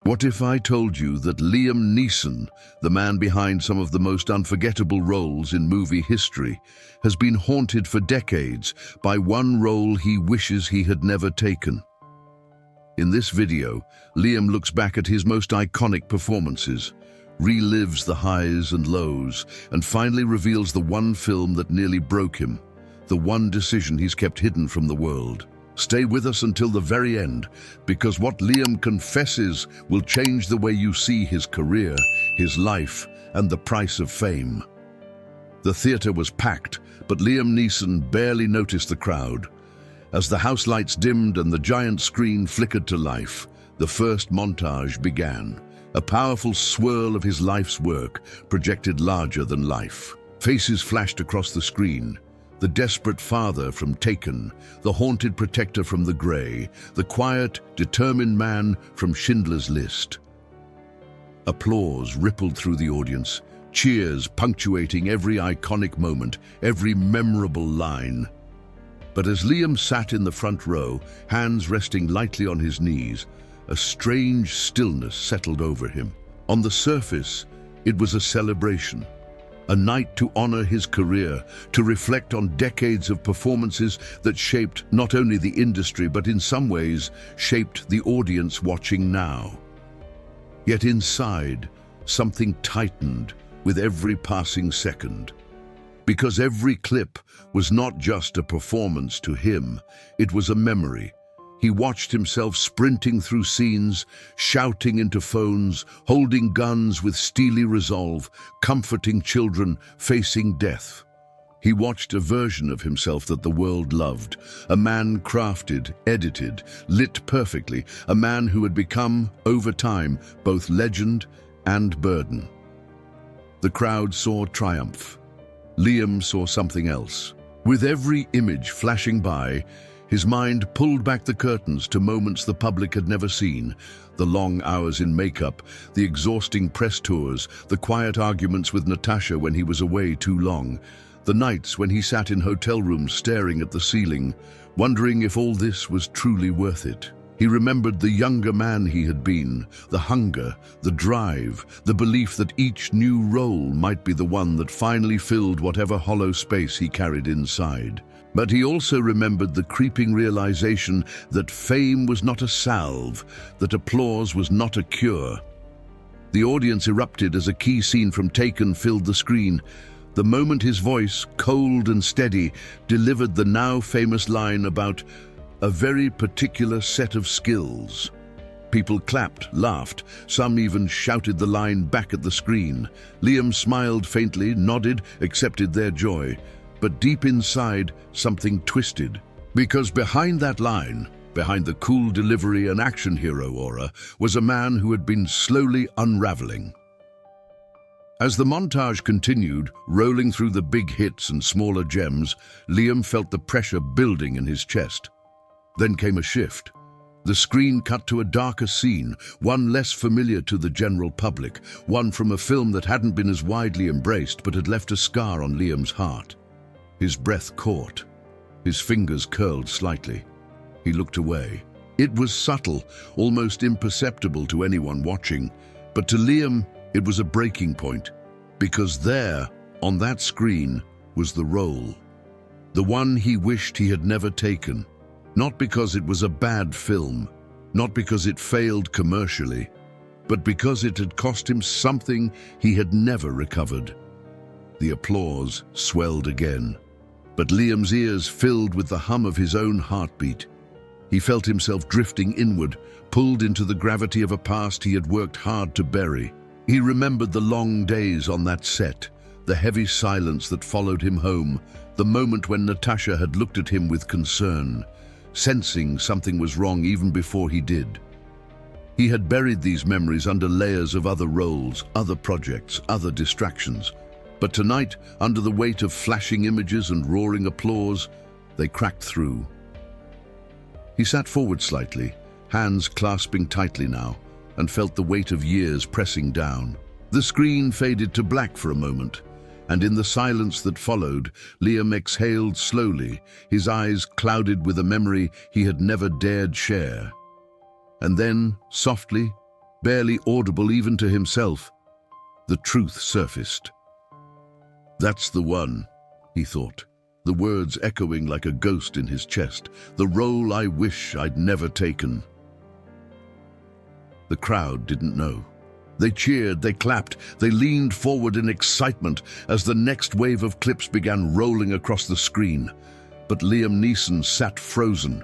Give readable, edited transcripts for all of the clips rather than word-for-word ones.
What if I told you that Liam Neeson, the man behind some of the most unforgettable roles in movie history, has been haunted for decades by one role he wishes he had never taken? In this video, Liam looks back at his most iconic performances, relives the highs and lows, and finally reveals the one film that nearly broke him, the one decision he's kept hidden from the world. Stay with us until the very end, because what Liam confesses will change the way you see his career, his life, and the price of fame. The theater was packed, but Liam Neeson barely noticed the crowd. As the house lights dimmed and the giant screen flickered to life, the first montage began. A powerful swirl of his life's work projected larger than life. Faces flashed across the screen. The desperate father from Taken, the haunted protector from The Grey, the quiet, determined man from Schindler's List. Applause rippled through the audience, cheers punctuating every iconic moment, every memorable line. But as Liam sat in the front row, hands resting lightly on his knees, a strange stillness settled over him. On the surface, it was a celebration. A night to honor his career, to reflect on decades of performances that shaped not only the industry but in some ways shaped the audience watching now. Yet inside, something tightened with every passing second. Because every clip was not just a performance to him, it was a memory. He watched himself sprinting through scenes, shouting into phones, holding guns with steely resolve, comforting children facing death. He watched a version of himself that the world loved, a man crafted, edited, lit perfectly, a man who had become, over time, both legend and burden. The crowd saw triumph. Liam saw something else. With every image flashing by, his mind pulled back the curtains to moments the public had never seen. The long hours in makeup, the exhausting press tours, the quiet arguments with Natasha when he was away too long, the nights when he sat in hotel rooms staring at the ceiling, wondering if all this was truly worth it. He remembered the younger man he had been, the hunger, the drive, the belief that each new role might be the one that finally filled whatever hollow space he carried inside. But he also remembered the creeping realization that fame was not a salve, that applause was not a cure. The audience erupted as a key scene from Taken filled the screen. The moment his voice, cold and steady, delivered the now famous line about a very particular set of skills. People clapped, laughed, some even shouted the line back at the screen. Liam smiled faintly, nodded, accepted their joy. But deep inside, something twisted. Because behind that line, behind the cool delivery and action hero aura, was a man who had been slowly unraveling. As the montage continued, rolling through the big hits and smaller gems, Liam felt the pressure building in his chest. Then came a shift. The screen cut to a darker scene, one less familiar to the general public, one from a film that hadn't been as widely embraced but had left a scar on Liam's heart. His breath caught. His fingers curled slightly. He looked away. It was subtle, almost imperceptible to anyone watching, but to Liam it was a breaking point, because there, on that screen, was the role. The one he wished he had never taken. Not because it was a bad film, not because it failed commercially, but because it had cost him something he had never recovered. The applause swelled again. But Liam's ears filled with the hum of his own heartbeat. He felt himself drifting inward, pulled into the gravity of a past he had worked hard to bury. He remembered the long days on that set, the heavy silence that followed him home, the moment when Natasha had looked at him with concern, sensing something was wrong even before he did. He had buried these memories under layers of other roles, other projects, other distractions. But tonight, under the weight of flashing images and roaring applause, they cracked through. He sat forward slightly, hands clasping tightly now, and felt the weight of years pressing down. The screen faded to black for a moment, and in the silence that followed, Liam exhaled slowly, his eyes clouded with a memory he had never dared share. And then, softly, barely audible even to himself. The truth surfaced. "That's the one," he thought, the words echoing like a ghost in his chest. "The role I wish I'd never taken." The crowd didn't know. They cheered, they clapped, they leaned forward in excitement as the next wave of clips began rolling across the screen. But Liam Neeson sat frozen,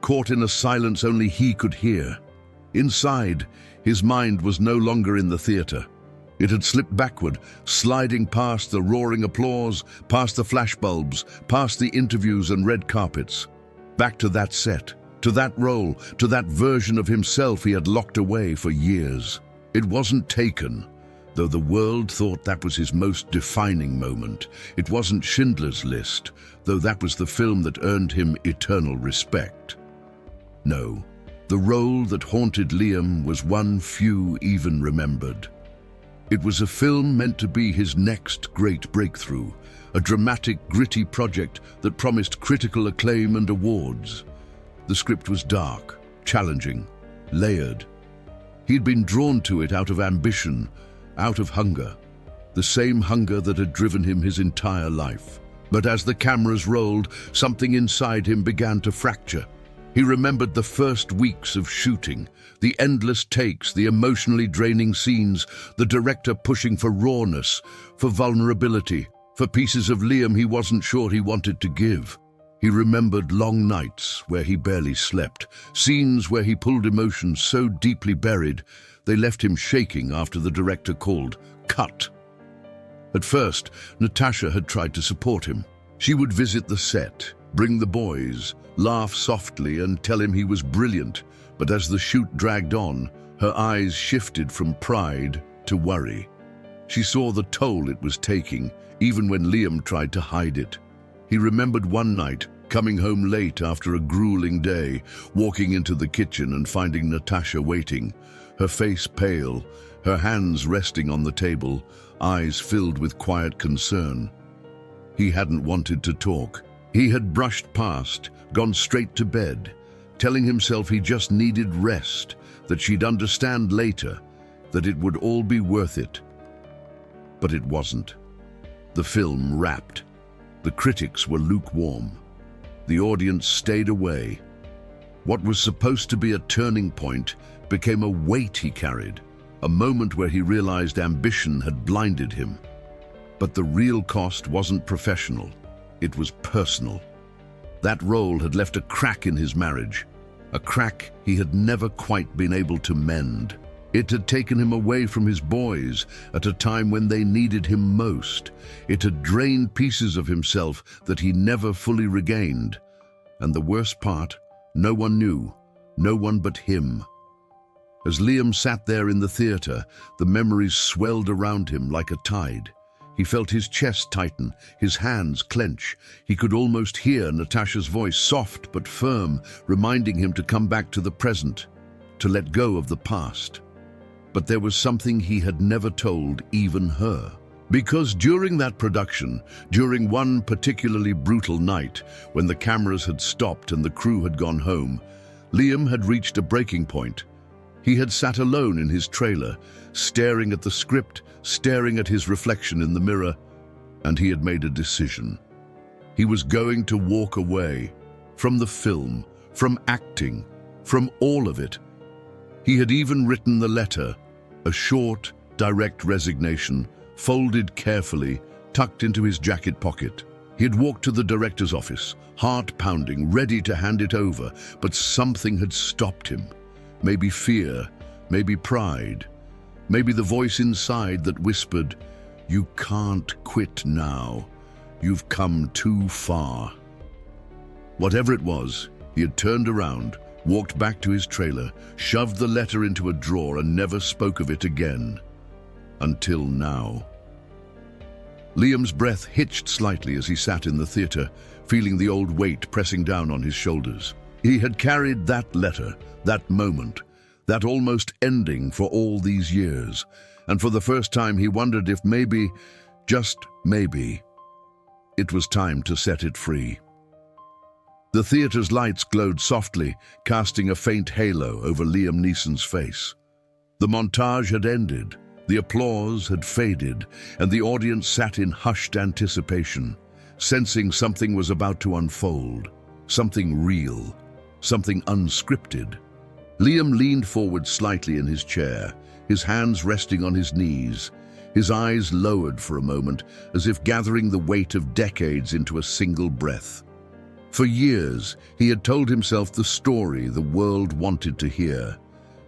caught in a silence only he could hear. Inside, his mind was no longer in the theater. It had slipped backward, sliding past the roaring applause, past the flashbulbs, past the interviews and red carpets. Back to that set, to that role, to that version of himself he had locked away for years. It wasn't Taken, though the world thought that was his most defining moment. It wasn't Schindler's List, though that was the film that earned him eternal respect. No, the role that haunted Liam was one few even remembered. It was a film meant to be his next great breakthrough, a dramatic, gritty project that promised critical acclaim and awards. The script was dark, challenging, layered. He'd been drawn to it out of ambition, out of hunger, the same hunger that had driven him his entire life. But as the cameras rolled, something inside him began to fracture. He remembered the first weeks of shooting, the endless takes, the emotionally draining scenes, the director pushing for rawness, for vulnerability, for pieces of Liam he wasn't sure he wanted to give. He remembered long nights where he barely slept, scenes where he pulled emotions so deeply buried they left him shaking after the director called "cut." At first, Natasha had tried to support him. She would visit the set, bring the boys, laugh softly and tell him he was brilliant. But as the shoot dragged on, her eyes shifted from pride to worry. She saw the toll it was taking, even when Liam tried to hide it. He remembered one night, coming home late after a grueling day, walking into the kitchen and finding Natasha waiting, her face pale, her hands resting on the table, eyes filled with quiet concern. He hadn't wanted to talk. He had brushed past, gone straight to bed, telling himself he just needed rest, that she'd understand later, that it would all be worth it. But it wasn't. The film wrapped. The critics were lukewarm. The audience stayed away. What was supposed to be a turning point became a weight he carried, a moment where he realized ambition had blinded him. But the real cost wasn't professional, it was personal. That role had left a crack in his marriage, a crack he had never quite been able to mend. It had taken him away from his boys at a time when they needed him most. It had drained pieces of himself that he never fully regained. And the worst part, no one knew, no one but him. As Liam sat there in the theater, the memories swelled around him like a tide. He felt his chest tighten, his hands clench. He could almost hear Natasha's voice, soft but firm, reminding him to come back to the present, to let go of the past. But there was something he had never told even her. Because during that production, during one particularly brutal night, when the cameras had stopped and the crew had gone home, Liam had reached a breaking point. He had sat alone in his trailer, staring at the script, staring at his reflection in the mirror, and he had made a decision. He was going to walk away from the film, from acting, from all of it. He had even written the letter, a short, direct resignation, folded carefully, tucked into his jacket pocket. He had walked to the director's office, heart pounding, ready to hand it over, but something had stopped him. Maybe fear, maybe pride, maybe the voice inside that whispered, "You can't quit now. You've come too far." Whatever it was, he had turned around, walked back to his trailer, shoved the letter into a drawer and never spoke of it again. Until now. Liam's breath hitched slightly as he sat in the theater, feeling the old weight pressing down on his shoulders. He had carried that letter, that moment, that almost ending for all these years, and for the first time he wondered if maybe, just maybe, it was time to set it free. The theater's lights glowed softly, casting a faint halo over Liam Neeson's face. The montage had ended, the applause had faded, and the audience sat in hushed anticipation, sensing something was about to unfold, something real, something unscripted. Liam leaned forward slightly in his chair, his hands resting on his knees, his eyes lowered for a moment, as if gathering the weight of decades into a single breath. For years, he had told himself the story the world wanted to hear,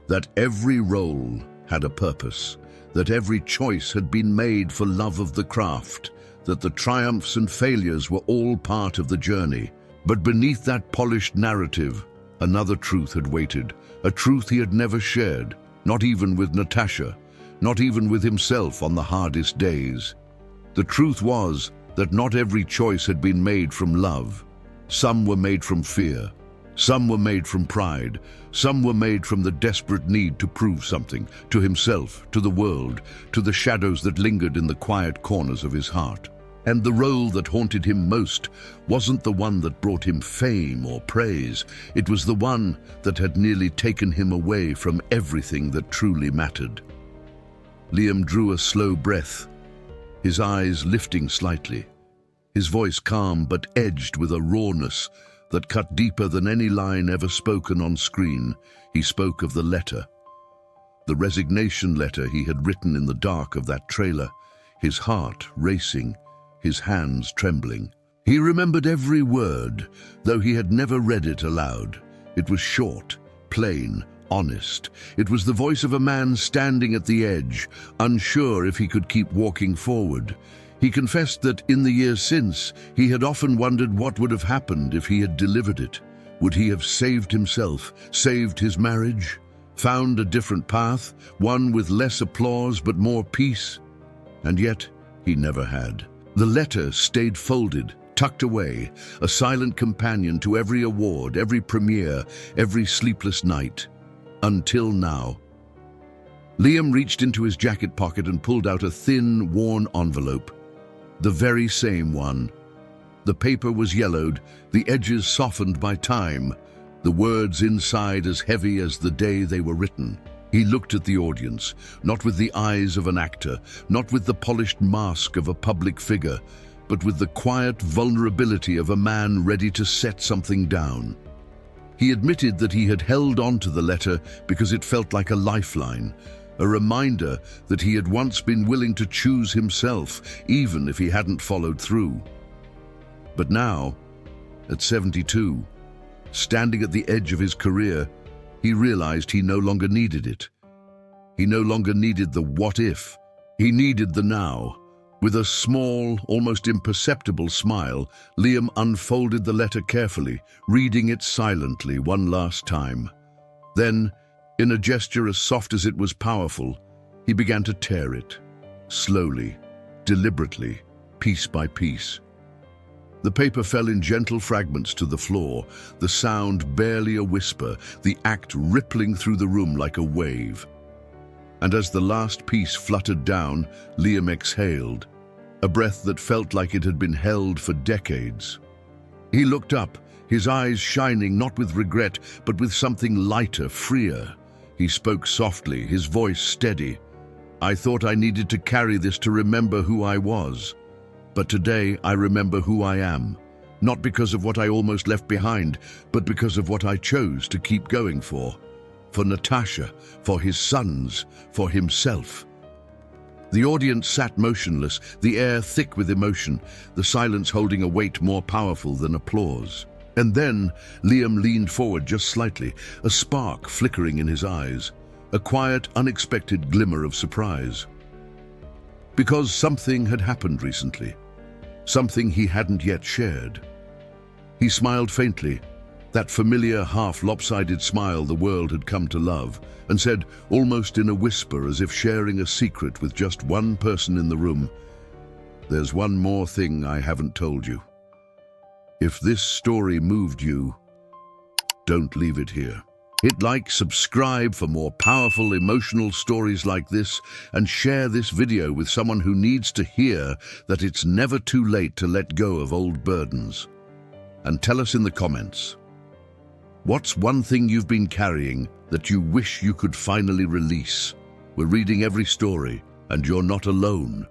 that every role had a purpose, that every choice had been made for love of the craft, that the triumphs and failures were all part of the journey. But beneath that polished narrative, another truth had waited, a truth he had never shared, not even with Natasha, not even with himself on the hardest days. The truth was that not every choice had been made from love. Some were made from fear. Some were made from pride. Some were made from the desperate need to prove something, to himself, to the world, to the shadows that lingered in the quiet corners of his heart. And the role that haunted him most wasn't the one that brought him fame or praise. It was the one that had nearly taken him away from everything that truly mattered. Liam drew a slow breath, his eyes lifting slightly, his voice calm but edged with a rawness that cut deeper than any line ever spoken on screen. He spoke of the letter, the resignation letter he had written in the dark of that trailer, his heart racing, his hands trembling. He remembered every word, though he had never read it aloud. It was short, plain, honest. It was the voice of a man standing at the edge, unsure if he could keep walking forward. He confessed that in the years since, he had often wondered what would have happened if he had delivered it. Would he have saved himself, saved his marriage, found a different path, one with less applause but more peace? And yet, he never had. The letter stayed folded, tucked away, a silent companion to every award, every premiere, every sleepless night. Until now. Liam reached into his jacket pocket and pulled out a thin, worn envelope. The very same one. The paper was yellowed, the edges softened by time, the words inside as heavy as the day they were written. He looked at the audience, not with the eyes of an actor, not with the polished mask of a public figure, but with the quiet vulnerability of a man ready to set something down. He admitted that he had held on to the letter because it felt like a lifeline, a reminder that he had once been willing to choose himself, even if he hadn't followed through. But now, at 72, standing at the edge of his career, he realized he no longer needed it. He no longer needed the what if. He needed the now. With a small, almost imperceptible smile, Liam unfolded the letter carefully, reading it silently one last time. Then, in a gesture as soft as it was powerful, he began to tear it, slowly, deliberately, piece by piece. The paper fell in gentle fragments to the floor, the sound barely a whisper, the act rippling through the room like a wave. And as the last piece fluttered down, Liam exhaled, a breath that felt like it had been held for decades. He looked up, his eyes shining not with regret, but with something lighter, freer. He spoke softly, his voice steady. "I thought I needed to carry this to remember who I was. But today I remember who I am, not because of what I almost left behind, but because of what I chose to keep going for Natasha, for his sons, for himself." The audience sat motionless, the air thick with emotion, the silence holding a weight more powerful than applause. And then Liam leaned forward just slightly, a spark flickering in his eyes, a quiet, unexpected glimmer of surprise. Because something had happened recently, something he hadn't yet shared. He smiled faintly, that familiar half-lopsided smile the world had come to love, and said, almost in a whisper as if sharing a secret with just one person in the room, "There's one more thing I haven't told you. If this story moved you, don't leave it here. Hit like, subscribe for more powerful, emotional stories like this, and share this video with someone who needs to hear that it's never too late to let go of old burdens. And tell us in the comments, what's one thing you've been carrying that you wish you could finally release? We're reading every story, and you're not alone.